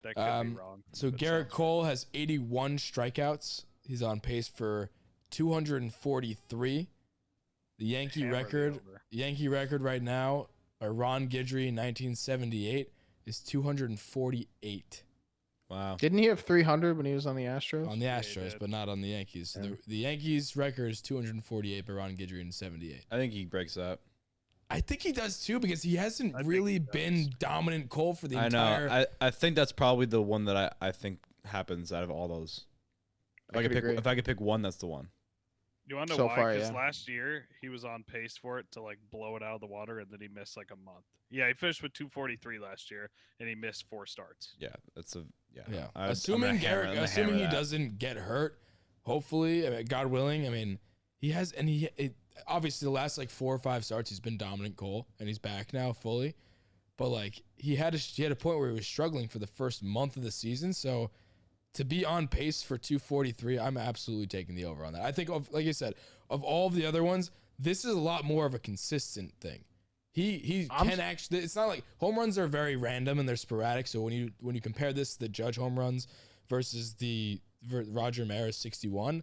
That could be wrong. So but Garrett sounds Cole has 81 strikeouts. He's on pace for 243. The Yankee Hammer the record, over. Yankee record right now by Ron Guidry in 1978 is 248 Wow. Didn't he have 300 when he was on the Astros? on the Yeah, he Astros, did. but not on the Yankees. So Yeah. the Yankees record is 248 by Ron Guidry in 78. I think he breaks that. I think he does too because he hasn't I think really he been does. dominant Cole for the I entire. know. I think that's probably the one that I think happens out of all those. If I could pick one, that's the one. You want to know So why? far, Because yeah. last year he was on pace for it to like blow it out of the water, and then he missed like a month. Yeah, he finished with 243 last year, and he missed 4 starts. Yeah, that's a yeah. Yeah, I'm gonna assuming hammer- I'm gonna assuming he hammer that. doesn't get hurt, hopefully, I mean, God willing. I mean, he has, and obviously the last like 4 or 5 starts he's been dominant Cole, and he's back now fully. But like he had a point where he was struggling for the first month of the season, so to be on pace for 243, I'm absolutely taking the over on that. I think like you said, of all of the other ones, this is a lot more of a consistent thing. He can actually. It's not like home runs are very random and they're sporadic. So when you compare this to the Judge home runs versus the Roger Maris 61,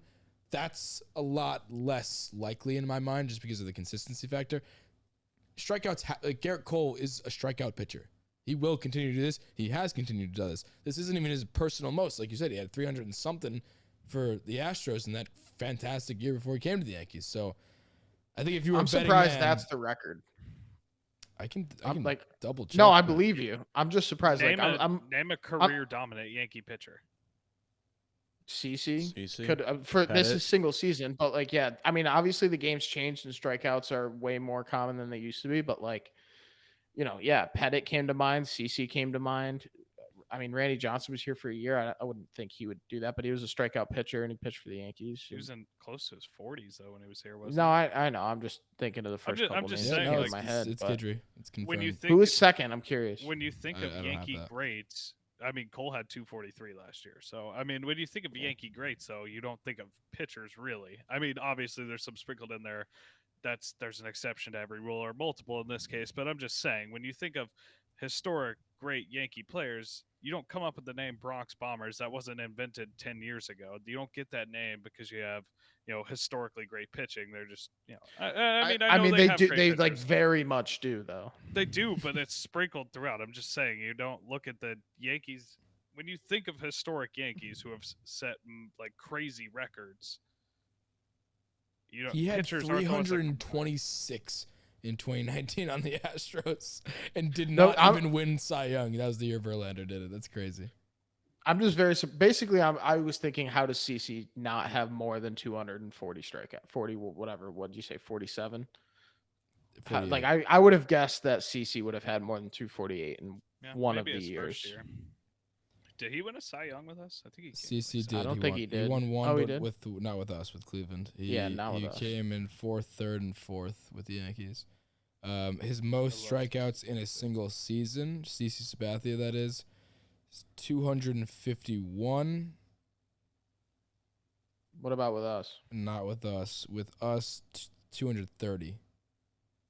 that's a lot less likely in my mind just because of the consistency factor. Strikeouts. Like Garrett Cole is a strikeout pitcher. He will continue to do this. He has continued to do this. This isn't even his personal most. Like you said, he had 300 and something for the Astros in that fantastic year before he came to the Yankees. So I think if you were I'm a betting surprised man, that's the record. I can like double check. No, I but- believe you. I'm just surprised. Name, Like I'm name a career dominant Yankee pitcher. CC CC? could for this Pettit? is single season, but like yeah, I mean obviously the game's changed and strikeouts are way more common than they used to be, but like yeah, Pettit came to mind, CC came to mind. I mean Randy Johnson was here for a year. I wouldn't think he would do that, but he was a strikeout pitcher and he pitched for the Yankees. He was in close to his 40s though when he was here. Wasn't No, he? I know. I'm just thinking of the first I'm couple just names saying, that came like, in my head. It's but Guidry. It's confirmed. When you think who was second? I'm curious. when you think I of don't have Yankee that. greats, I mean Cole had 243 last year. So I mean, when you think of Yankee greats, though, you don't think of pitchers really. I mean, obviously there's some sprinkled in there. There's an exception to every rule or multiple in this case, but I'm just saying when you think of historic great Yankee players, you don't come up with the name Bronx Bombers. That wasn't invented 10 years ago. You don't get that name because you have historically great pitching. They're just I mean they have do. great They like pitchers. very much do though. They do, but it's sprinkled throughout. I'm just saying, you don't look at the Yankees when you think of historic Yankees who have set like crazy records. He had pitchers aren't the ones that come to mind. 326 in 2019 on the Astros and did No, not even win Cy Young. That was the year Verlander did it. That's crazy. I'm just very basically. I was thinking, how does CC not have more than 240 strikeout? 40 whatever. What did you say? 47. Like 48. I would have guessed that CC would have had more than 248 in Yeah, one of maybe the his first years. year. Did he win a Cy Young with us? I think he CC did. I don't think he did. He won one, Oh, he but did? not with us, with Cleveland. Yeah, not with he us. came in 4th, 3rd, and 4th with the Yankees. His most strikeouts in a single season, CC Sabathia, that is 251. What about with us? Not with us. With us, 230.